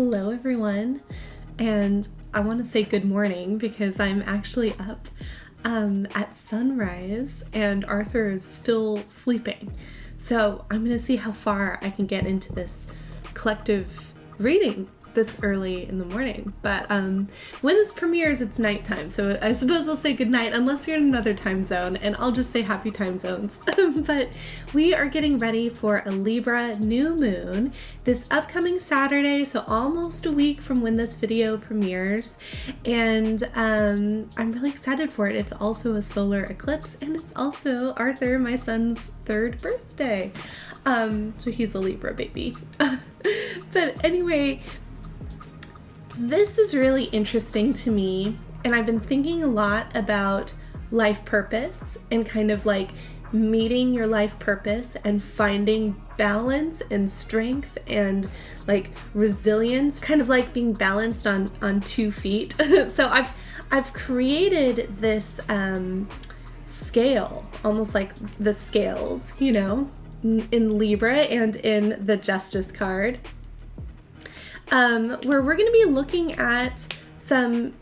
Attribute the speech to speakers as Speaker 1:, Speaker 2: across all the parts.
Speaker 1: Hello everyone, and I want to say good morning because I'm actually up at sunrise and Arthur is still sleeping. So I'm going to see how far I can get into this collective reading this early in the morning. But when this premieres, it's nighttime, so I suppose I'll say good night unless you're in another time zone, and I'll just say happy time zones. But we are getting ready for a Libra new moon this upcoming Saturday, so almost a week from when this video premieres, and I'm really excited for it. It's also a solar eclipse, and it's also Arthur, my son's 3rd birthday, so he's a Libra baby. But anyway, this is really interesting to me, and I've been thinking a lot about life purpose and kind of like meeting your life purpose and finding balance and strength and like resilience, kind of like being balanced on 2 feet. So I've created this scale, almost like the scales, you know, in Libra and in the Justice card. Where we're going to be looking at some,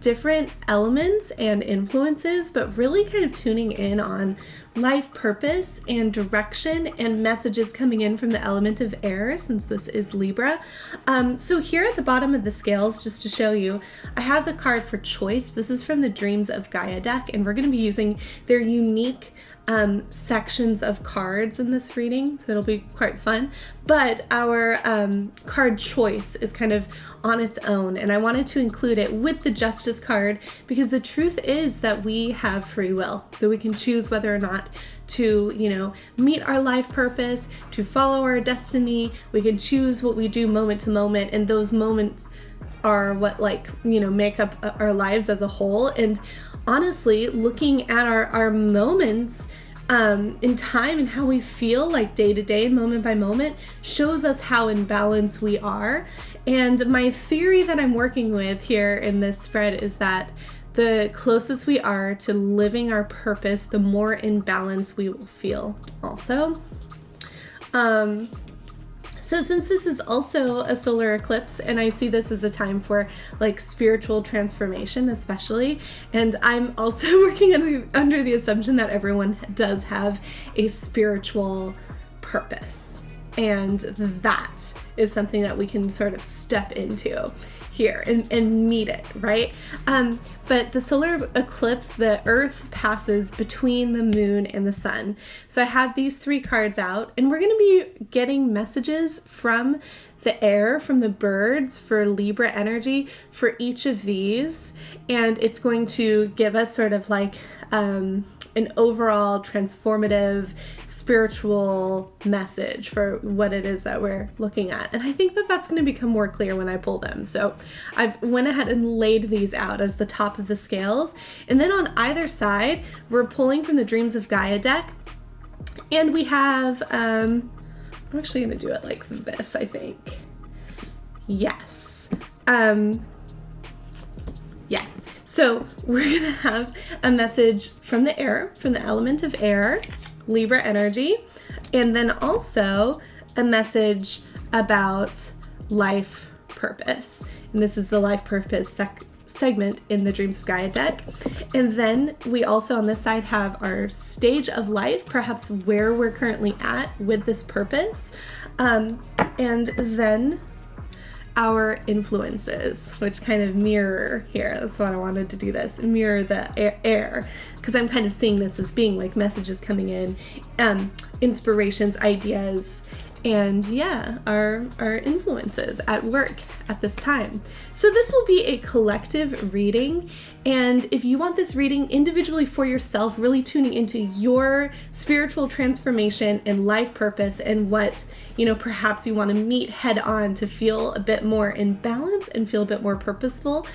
Speaker 1: different elements and influences, but really kind of tuning in on life purpose and direction and messages coming in from the element of air, since this is Libra. So here at the bottom of the scales, just to show you, I have the card for choice. This is from the Dreams of Gaia deck, and we're going to be using their unique sections of cards in this reading, so it'll be quite fun. But our card choice is kind of on its own, and I wanted to include it with the Justice card because the truth is that we have free will, so we can choose whether or not to, meet our life purpose, to follow our destiny. We can choose what we do moment to moment, and those moments are what make up our lives as a whole. And honestly, looking at our moments in time and how we feel like day to day, moment by moment, shows us how in balance we are. And my theory that I'm working with here in this spread is that the closest we are to living our purpose, the more in balance we will feel also. So since this is also a solar eclipse, and I see this as a time for like spiritual transformation especially, and I'm also working under the assumption that everyone does have a spiritual purpose, and that is something that we can sort of step into here and meet it, right? But the solar eclipse, the earth passes between the moon and the sun. So I have these 3 cards out, and we're going to be getting messages from the air, from the birds, for Libra energy for each of these. And it's going to give us sort of like an overall transformative spiritual message for what it is that we're looking at. And I think that that's going to become more clear when I pull them. So I've went ahead and laid these out as the top of the scales. And then on either side, we're pulling from the Dreams of Gaia deck. And we have, I'm actually going to do it like this, I think. Yes. Yeah. So we're going to have a message from the air, from the element of air, Libra energy, and then also a message about life purpose. And this is the life purpose segment in the Dreams of Gaia deck. And then we also on this side have our stage of life, perhaps where we're currently at with this purpose. And then our influences, which kind of mirror here. That's why I wanted to do this, mirror the air, because I'm kind of seeing this as being like messages coming in, inspirations, ideas, and our influences at work at this time. So this will be a collective reading, and if you want this reading individually for yourself, really tuning into your spiritual transformation and life purpose and what perhaps you want to meet head on to feel a bit more in balance and feel a bit more purposeful,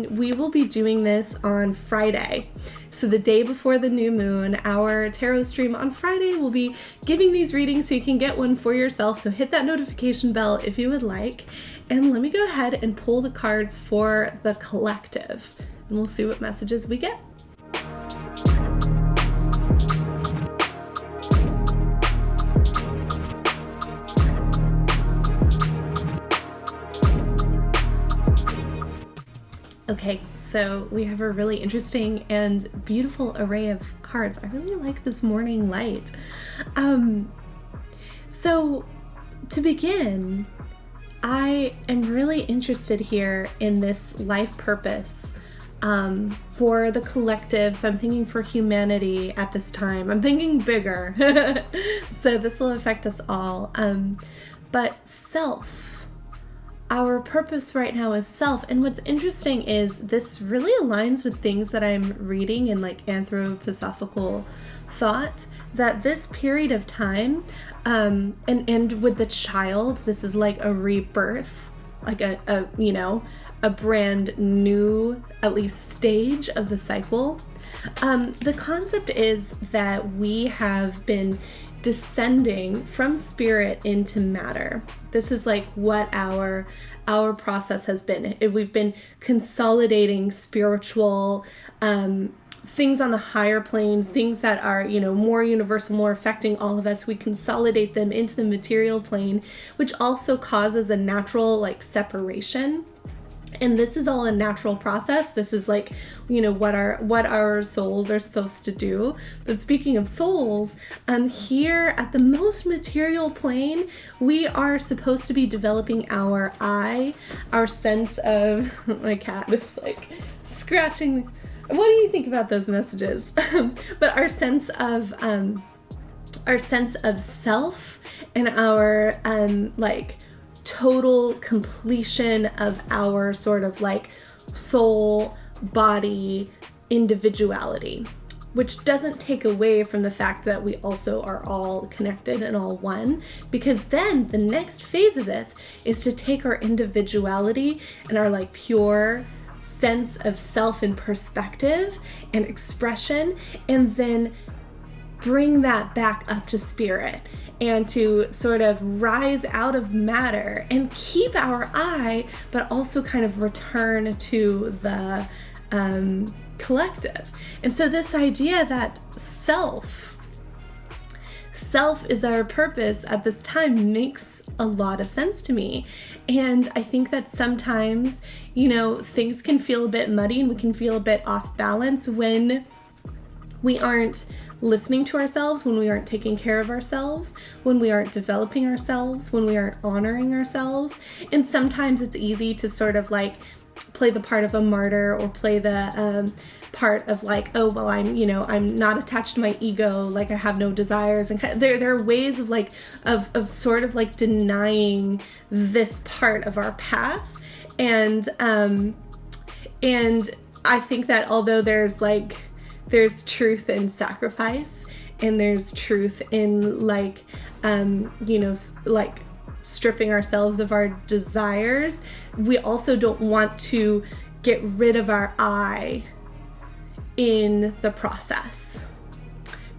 Speaker 1: we will be doing this on Friday. So the day before the new moon, our tarot stream on Friday will be giving these readings so you can get one for yourself. So hit that notification bell if you would like. And let me go ahead and pull the cards for the collective, and we'll see what messages we get. Okay, so we have a really interesting and beautiful array of cards. I really like this morning light. So to begin, I am really interested here in this life purpose for the collective. So I'm thinking for humanity at this time. I'm thinking bigger. So this will affect us all. But self. Our purpose right now is self. And what's interesting is this really aligns with things that I'm reading in like anthroposophical thought, that this period of time, and with the child, this is like a rebirth, like a brand new, at least stage of the cycle. The concept is that we have been descending from spirit into matter. This is like what our process has been. We've been consolidating spiritual things on the higher planes, things that are, more universal, more affecting all of us. We consolidate them into the material plane, which also causes a natural like separation. And this is all a natural process. This is like, what our souls are supposed to do. But speaking of souls, here at the most material plane, we are supposed to be developing our I, our sense of, my cat is like scratching. What do you think about those messages? But our sense of self and our total completion of our sort of like soul, body, individuality, which doesn't take away from the fact that we also are all connected and all one, because then the next phase of this is to take our individuality and our like pure sense of self and perspective and expression, and then bring that back up to spirit and to sort of rise out of matter and keep our I, but also kind of return to the collective. And so this idea that self is our purpose at this time makes a lot of sense to me. And I think that sometimes, things can feel a bit muddy and we can feel a bit off balance when we aren't listening to ourselves, when we aren't taking care of ourselves, when we aren't developing ourselves, when we aren't honoring ourselves. And sometimes it's easy to sort of like play the part of a martyr, or play the part of like, oh, well, I'm not attached to my ego, like I have no desires. And there are ways of like, of sort of like denying this part of our path. And I think that although there's truth in sacrifice, and there's truth in like stripping ourselves of our desires, we also don't want to get rid of our I in the process.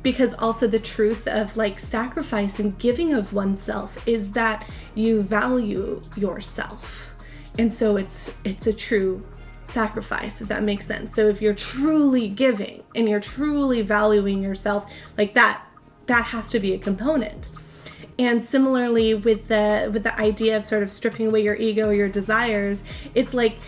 Speaker 1: Because also the truth of like sacrifice and giving of oneself is that you value yourself. And so it's a true sacrifice, if that makes sense. So if you're truly giving and you're truly valuing yourself, like that has to be a component. And similarly with the idea of sort of stripping away your ego, your desires, it's like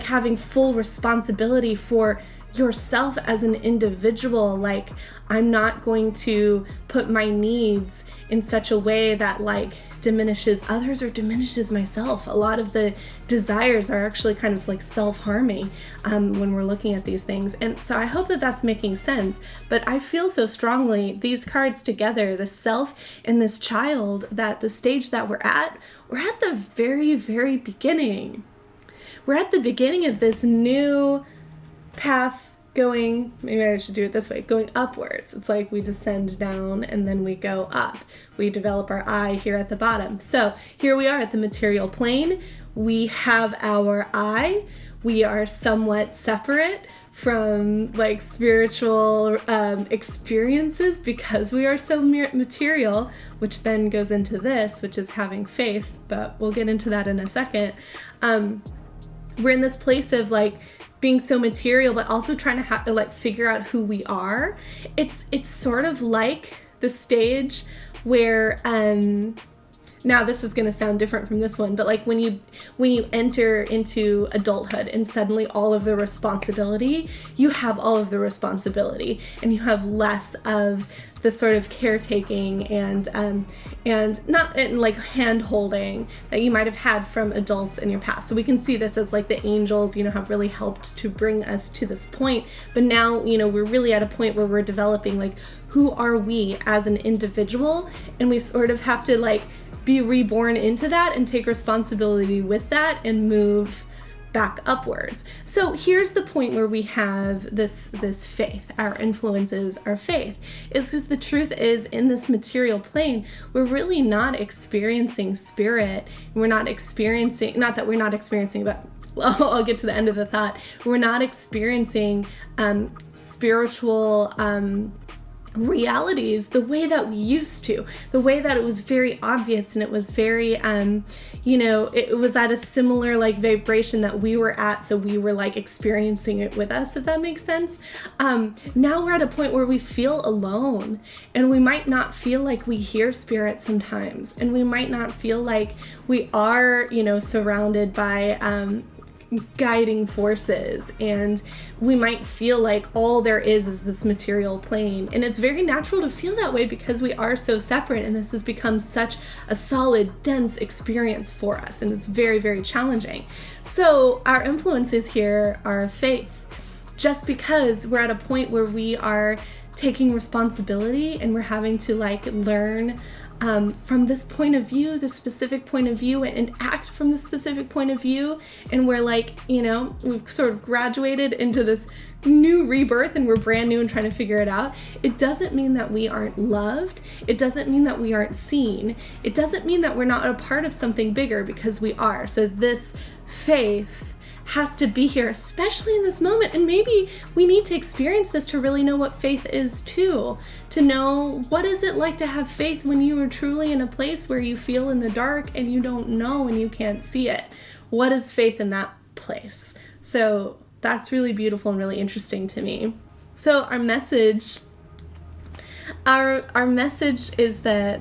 Speaker 1: having full responsibility for yourself as an individual. Like, I'm not going to put my needs in such a way that like diminishes others or diminishes myself. A lot of the desires are actually kind of like self-harming when we're looking at these things. And so I hope that that's making sense. But I feel so strongly these cards together, the self and this child, that the stage that we're at the very, very beginning. We're at the beginning of this new path going, maybe I should do it this way, going upwards. It's like we descend down and then we go up. We develop our I here at the bottom. So here we are at the material plane. We have our I. We are somewhat separate from like spiritual experiences because we are so material, which then goes into this, which is having faith, but we'll get into that in a second. We're in this place of like being so material, but also trying to have to like figure out who we are. It's sort of like the stage where now this is going to sound different from this one, but like when you enter into adulthood and suddenly all of the responsibility, you have all of the responsibility and you have less of the sort of caretaking and like hand holding that you might have had from adults in your past. So we can see this as like the angels, have really helped to bring us to this point. But now, we're really at a point where we're developing like, who are we as an individual? And we sort of have to like be reborn into that and take responsibility with that and move back upwards. So here's the point where we have this faith. Our influences our faith. It's because the truth is, in this material plane, we're really not experiencing spirit. We're not experiencing, not that we're not experiencing, but I'll get to the end of the thought. We're not experiencing spiritual realities the way that we used to, the way that it was very obvious and it was very it was at a similar like vibration that we were at, so we were like experiencing it with us, if that makes sense. Now we're at a point where we feel alone, and we might not feel like we hear spirit sometimes, and we might not feel like we are surrounded by guiding forces, and we might feel like all there is this material plane. And it's very natural to feel that way because we are so separate, and this has become such a solid, dense experience for us, and it's very, very challenging. So our influences here are faith. Just because we're at a point where we are taking responsibility and we're having to like learn from this point of view, this specific point of view, and act from the specific point of view, and we're like, we've sort of graduated into this new rebirth and we're brand new and trying to figure it out. It doesn't mean that we aren't loved. It doesn't mean that we aren't seen. It doesn't mean that we're not a part of something bigger, because we are. So this faith has to be here, especially in this moment. And maybe we need to experience this to really know what faith is too, to know what is it like to have faith when you are truly in a place where you feel in the dark and you don't know and you can't see it. What is faith in that place? So that's really beautiful and really interesting to me. So our message is the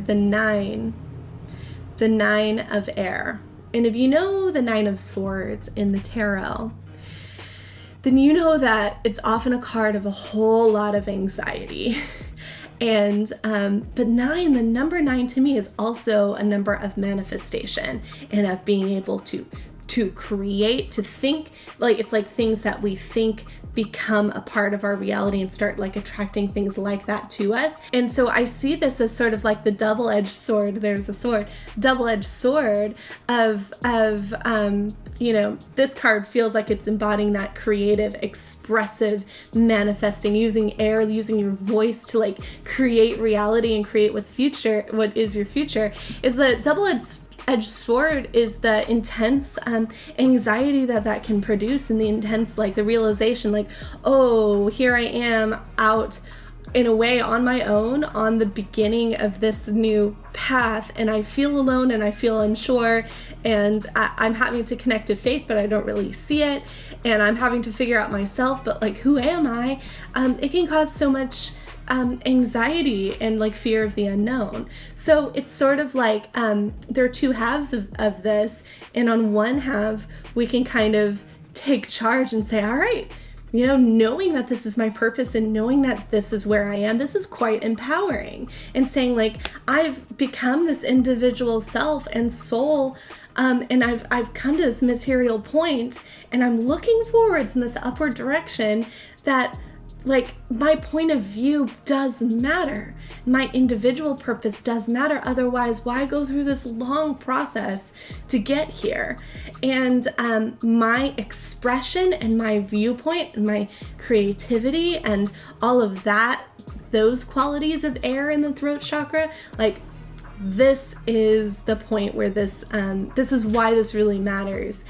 Speaker 1: nine of air. And if you know the 9 of Swords in the tarot, then you know that it's often a card of a whole lot of anxiety. And but the number 9 to me is also a number of manifestation and of being able to create, to think, like it's like things that we think become a part of our reality and start like attracting things like that to us. And so I see this as sort of like the double-edged sword. There's the sword, double-edged sword of this card feels like it's embodying that creative, expressive, manifesting, using air, using your voice to like create reality and create what is your future. Is the double-edged sword is the intense anxiety that can produce, and the intense like the realization like, oh, here I am out in a way on my own on the beginning of this new path, and I feel alone and I feel unsure, and I'm having to connect to faith, but I don't really see it, and I'm having to figure out myself, but like, who am I? It can cause so much anxiety and like fear of the unknown. So it's sort of like there are two halves of this, and on one half we can kind of take charge and say, all right, knowing that this is my purpose and knowing that this is where I am, this is quite empowering, and saying like, I've become this individual self and soul, and I've come to this material point, and I'm looking forwards in this upward direction, that like my point of view does matter. My individual purpose does matter. Otherwise, why go through this long process to get here? And my expression and my viewpoint and my creativity and all of that, those qualities of air in the throat chakra, like this is the point where this is why this really matters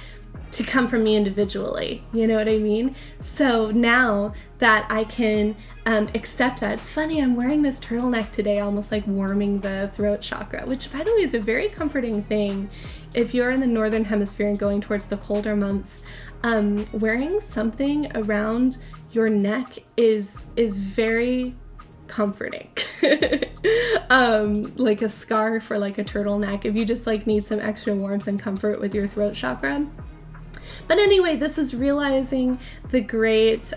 Speaker 1: to come from me individually. You know what I mean? So now that I can accept that, it's funny, I'm wearing this turtleneck today, almost like warming the throat chakra, which by the way is a very comforting thing. If you're in the northern hemisphere and going towards the colder months, wearing something around your neck is very comforting. like a scarf or like a turtleneck if you just like need some extra warmth and comfort with your throat chakra. But anyway, this is realizing the great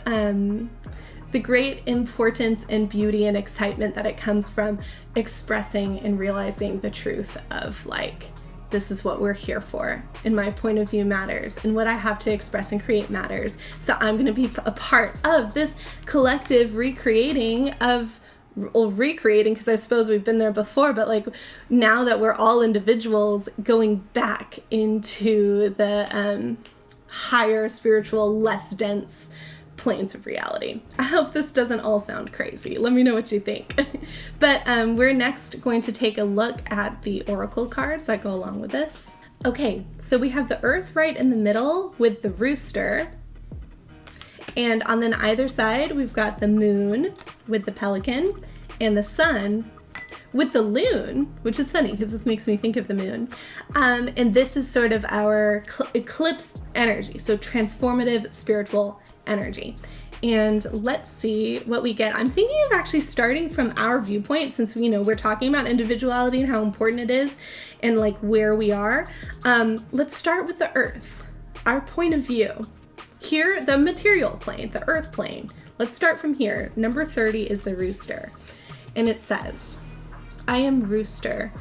Speaker 1: importance and beauty and excitement that it comes from expressing and realizing the truth of like, this is what we're here for, and my point of view matters, and what I have to express and create matters. So I'm going to be a part of this collective recreating, because I suppose we've been there before, but like now that we're all individuals, going back into the higher spiritual, less dense planes of reality. I hope this doesn't all sound crazy. Let me know what you think. But we're next going to take a look at the oracle cards that go along with this. Okay, so we have the Earth right in the middle with the rooster. And on then either side, we've got the Moon with the pelican and the Sun with the loon, which is funny because this makes me think of the moon. And this is sort of our eclipse energy, so transformative spiritual energy. And let's see what we get. I'm thinking of actually starting from our viewpoint, since we're talking about individuality and how important it is and like where we are. Let's start with the Earth, our point of view. Here, the material plane, the Earth plane. Let's start from here. Number 30 is the rooster. And it says, I am rooster,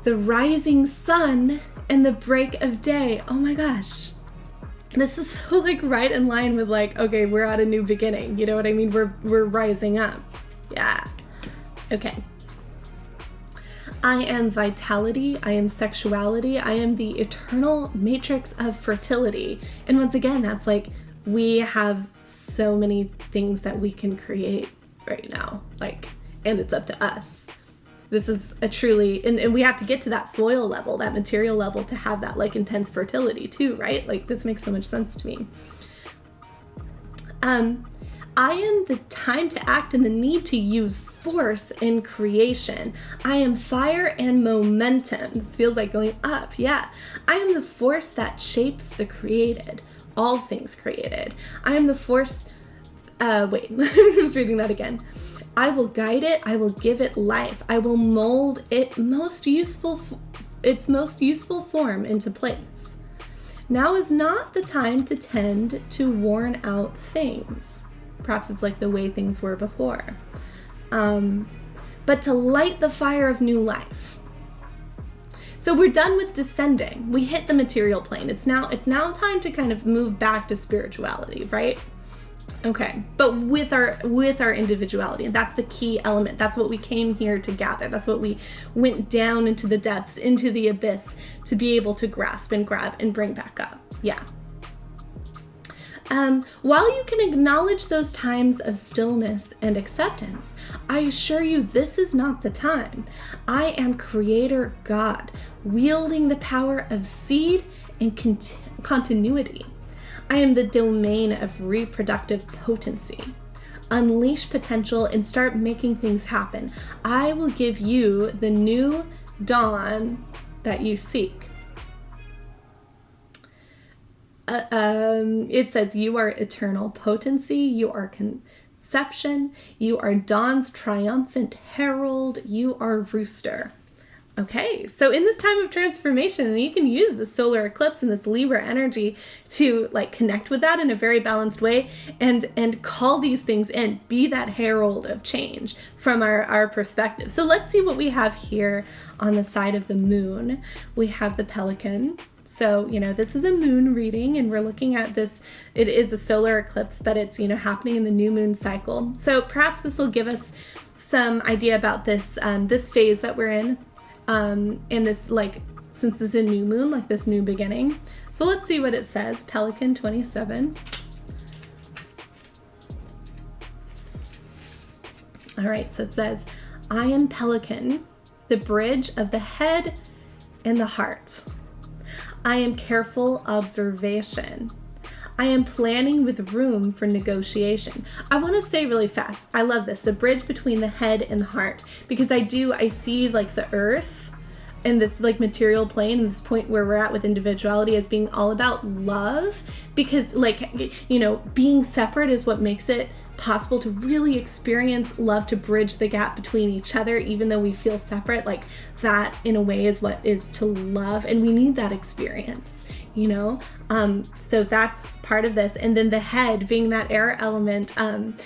Speaker 1: the rising sun and the break of day. Oh my gosh. This is so like right in line with like, okay, we're at a new beginning. You know what I mean? We're rising up. Yeah. Okay. I am vitality. I am sexuality. I am the eternal matrix of fertility. And once again, that's like, we have so many things that we can create right now. Like, and it's up to us. This is a truly, and we have to get to that soil level, that material level, to have that like intense fertility too, right? Like this makes so much sense to me. I am the time to act and the need to use force in creation. I am fire and momentum. This feels like going up, yeah. I am the force that shapes the created, all things created. I am the force, wait, I'm just reading that again. I will guide it, I will give it life, I will mold its most useful form into place. Now is not the time to tend to worn out things. Perhaps it's like the way things were before. But to light the fire of new life. So we're done with descending. We hit the material plane. It's now time to kind of move back to spirituality, right? Okay, but with our individuality, and that's the key element. That's what we came here to gather. That's what we went down into the depths, into the abyss, to be able to grasp and grab and bring back up. Yeah. While you can acknowledge those times of stillness and acceptance, I assure you this is not the time. I am Creator God, wielding the power of seed and continuity. I am the domain of reproductive potency. Unleash potential and start making things happen. I will give you the new dawn that you seek. It says you are eternal potency, you are conception, you are dawn's triumphant herald, you are rooster. Okay, so in this time of transformation, and you can use the solar eclipse and this Libra energy to like connect with that in a very balanced way and call these things in, be that herald of change from our perspective. So let's see what we have here on the side of the moon. We have the pelican. So, this is a moon reading, and we're looking at this. It is a solar eclipse, but it's, happening in the new moon cycle. So perhaps this will give us some idea about this, this phase that we're in. And this, like, since it's a new moon, like this new beginning. So let's see what it says. Pelican 27. All right, so it says, I am Pelican, the bridge of the head and the heart. I am careful observation. I am planning with room for negotiation. I want to say really fast, I love this, the bridge between the head and the heart, because I see like the earth and this like material plane and this point where we're at with individuality as being all about love, because like, being separate is what makes it possible to really experience love, to bridge the gap between each other, even though we feel separate. Like that in a way is what is to love, and we need that experience, you know? So that's part of this. And then the head being that air element, and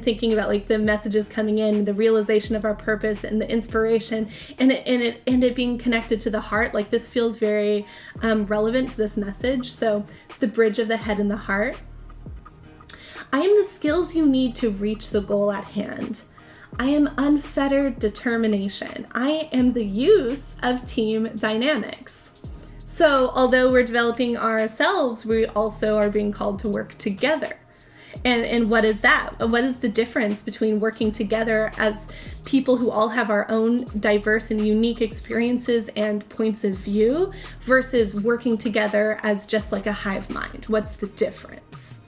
Speaker 1: thinking about like the messages coming in, the realization of our purpose and the inspiration, and it being connected to the heart. Like this feels very relevant to this message. So the bridge of the head and the heart. I am the skills you need to reach the goal at hand. I am unfettered determination. I am the use of team dynamics. So although we're developing ourselves, we also are being called to work together. And what is that? What is the difference between working together as people who all have our own diverse and unique experiences and points of view versus working together as just like a hive mind? What's the difference?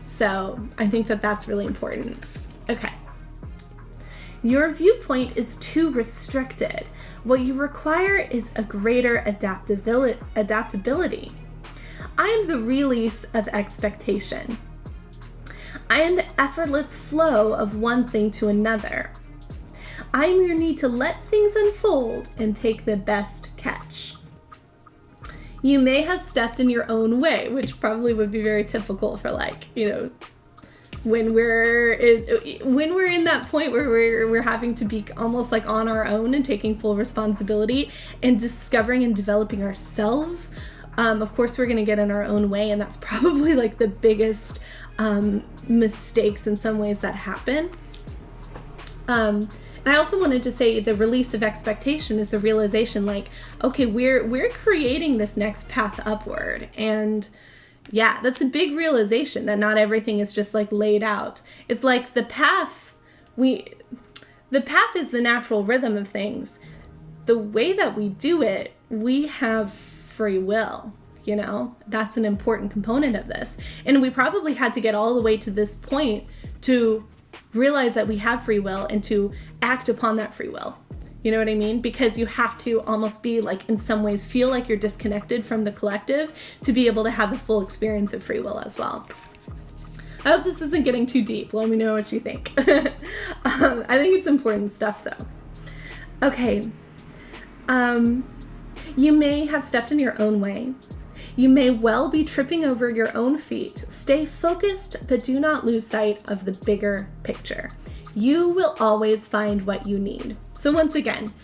Speaker 1: So I think that that's really important. Okay. Your viewpoint is too restricted. What you require is a greater adaptability. I am the release of expectation. I am the effortless flow of one thing to another. I am your need to let things unfold and take the best catch. You may have stepped in your own way, which probably would be very typical for like, you know, when we're in that point where we're having to be almost like on our own and taking full responsibility and discovering and developing ourselves. Of course, we're going to get in our own way, and that's probably like the biggest mistakes in some ways that happen. And I also wanted to say the release of expectation is the realization like, okay, we're creating this next path upward. And yeah, that's a big realization that not everything is just like laid out. It's like the path is the natural rhythm of things. The way that we do it, we have free will. You know, that's an important component of this. And we probably had to get all the way to this point to realize that we have free will and to act upon that free will. You know what I mean? Because you have to almost be like, in some ways, feel like you're disconnected from the collective to be able to have the full experience of free will as well. I hope this isn't getting too deep. Let me know what you think. I think it's important stuff though. Okay. You may have stepped in your own way. You may well be tripping over your own feet. Stay focused, but do not lose sight of the bigger picture. You will always find what you need. So once again,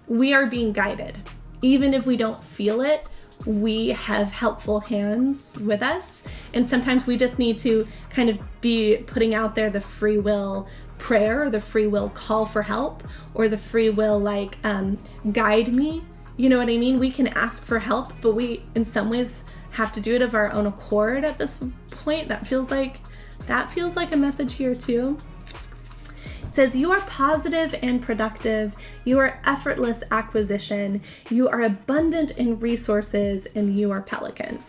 Speaker 1: we are being guided. Even if we don't feel it, we have helpful hands with us. And sometimes we just need to kind of be putting out there the free will prayer, or the free will call for help, or the free will like guide me. You know what I mean? We can ask for help, but we, in some ways, have to do it of our own accord at this point. That feels like a message here too. It says, you are positive and productive. You are effortless acquisition. You are abundant in resources, and you are pelican.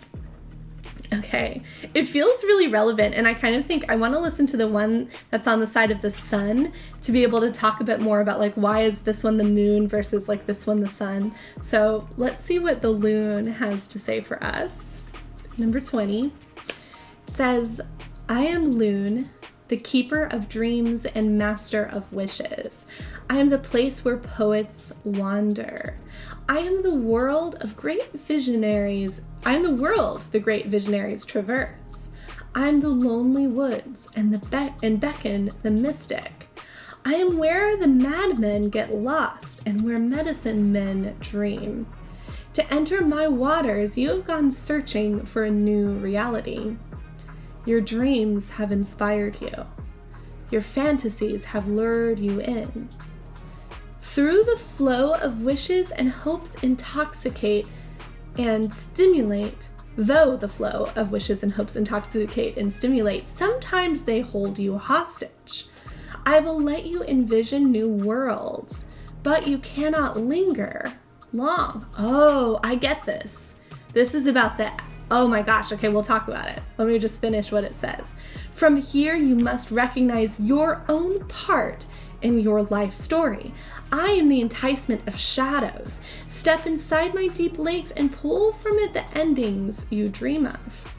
Speaker 1: Okay, it feels really relevant, and I kind of think I want to listen to the one that's on the side of the sun to be able to talk a bit more about like, why is this one the moon versus like this one the sun. So let's see what the loon has to say for us. Number 20, it says, I am Loon, the keeper of dreams and master of wishes. I am the place where poets wander. I am the world of great visionaries. I am the world the great visionaries traverse. I am the lonely woods and beckon the mystic. I am where the madmen get lost and where medicine men dream. To enter my waters, you have gone searching for a new reality. Your dreams have inspired you. Your fantasies have lured you in. Through the flow of wishes and hopes intoxicate and stimulate, though the flow of wishes and hopes intoxicate and stimulate, sometimes they hold you hostage. I will let you envision new worlds, but you cannot linger long. Oh, I get this. This is about that. Oh my gosh, okay, we'll talk about it. Let me just finish what it says. From here, you must recognize your own part in your life story. I am the enticement of shadows. Step inside my deep lakes and pull from it the endings you dream of.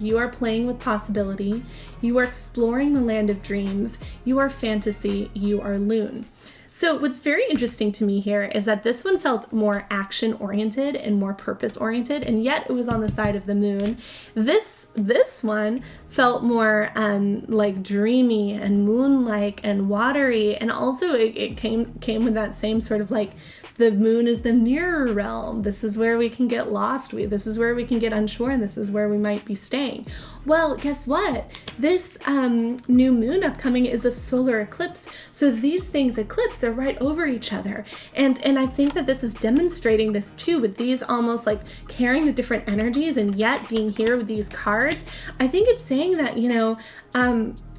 Speaker 1: You are playing with possibility. You are exploring the land of dreams. You are fantasy. You are loon. So what's very interesting to me here is that this one felt more action-oriented and more purpose-oriented, and yet it was on the side of the moon. This one felt more like dreamy and moon-like and watery, and also it came with that same sort of like, the moon is the mirror realm. This is where we can get lost. This is where we can get unsure, and this is where we might be staying. Well, guess what? This new moon upcoming is a solar eclipse. So these things eclipse, they're right over each other. And I think that this is demonstrating this too, with these almost like carrying the different energies and yet being here with these cards. I think it's saying that,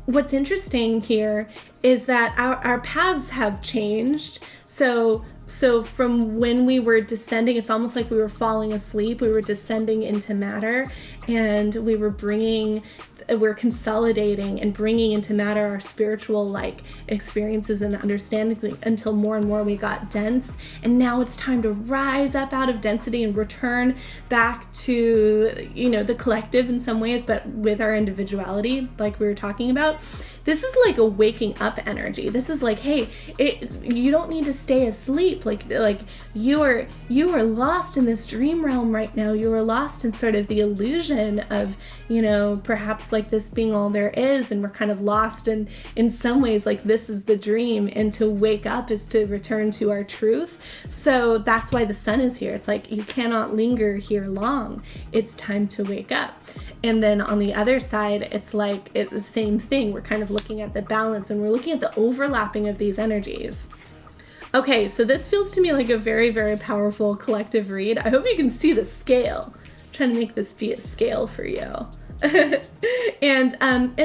Speaker 1: what's interesting here is that our paths have changed. So from when we were descending, it's almost like we were falling asleep. We were descending into matter, and we're consolidating and bringing into matter our spiritual like experiences and understanding until more and more we got dense. And now it's time to rise up out of density and return back to, the collective in some ways, but with our individuality, like we were talking about. This is like a waking up energy. This is like, hey, you don't need to stay asleep. Like you are lost in this dream realm right now. You are lost in sort of the illusion of, perhaps like this being all there is, and we're kind of lost in some ways, like this is the dream, and to wake up is to return to our truth. So that's why the sun is here. It's like, you cannot linger here long. It's time to wake up. And then on the other side, it's like it's the same thing. We're kind of looking at the balance, and we're looking at the overlapping of these energies. Okay, so this feels to me like a very, very powerful collective read. I hope you can see the scale. I'm trying to make this be a scale for you. and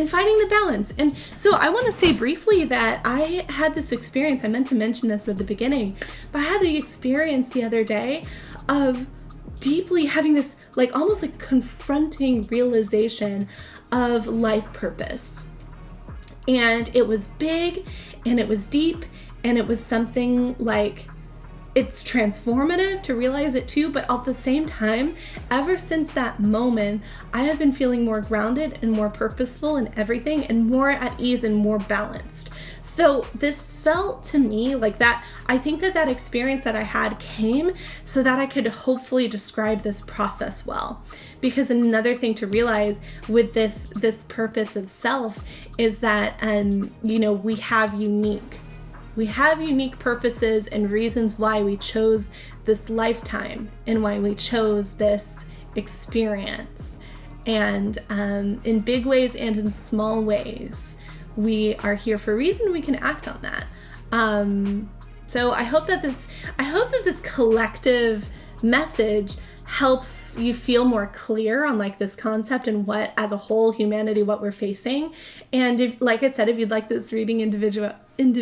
Speaker 1: finding the balance. And so I want to say briefly that I had this experience. I meant to mention this at the beginning, but I had the experience the other day of deeply having this like almost like confronting realization of life purpose. And it was big, and it was deep, and it was something like, it's transformative to realize it too, but at the same time, ever since that moment, I have been feeling more grounded and more purposeful in everything, and more at ease and more balanced. So this felt to me like that. I think that experience that I had came so that I could hopefully describe this process well. Because another thing to realize with this purpose of self is that, we have unique purposes and reasons why we chose this lifetime and why we chose this experience. And in big ways and in small ways, we are here for a reason. We can act on that. So I hope that this collective message helps you feel more clear on like this concept and what, as a whole, humanity, what we're facing. And if, like I said, if you'd like this reading individually, it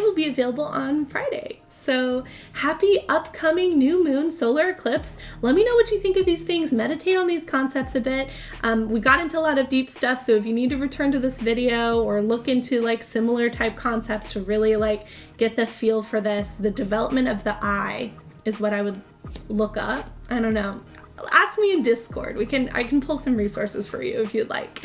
Speaker 1: will be available on Friday. So happy upcoming new moon solar eclipse. Let me know what you think of these things. Meditate on these concepts a bit. We got into a lot of deep stuff, so if you need to return to this video or look into like similar type concepts to really like get the feel for this, the development of the eye is what I would look up. I don't know. Ask me in Discord. I can pull some resources for you if you'd like.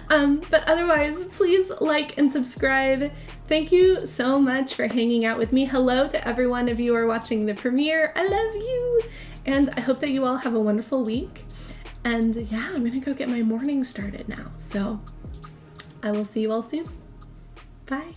Speaker 1: But otherwise, please like and subscribe. Thank you so much for hanging out with me. Hello to every one of you who are watching the premiere. I love you. And I hope that you all have a wonderful week. And yeah, I'm gonna go get my morning started now. So I will see you all soon. Bye.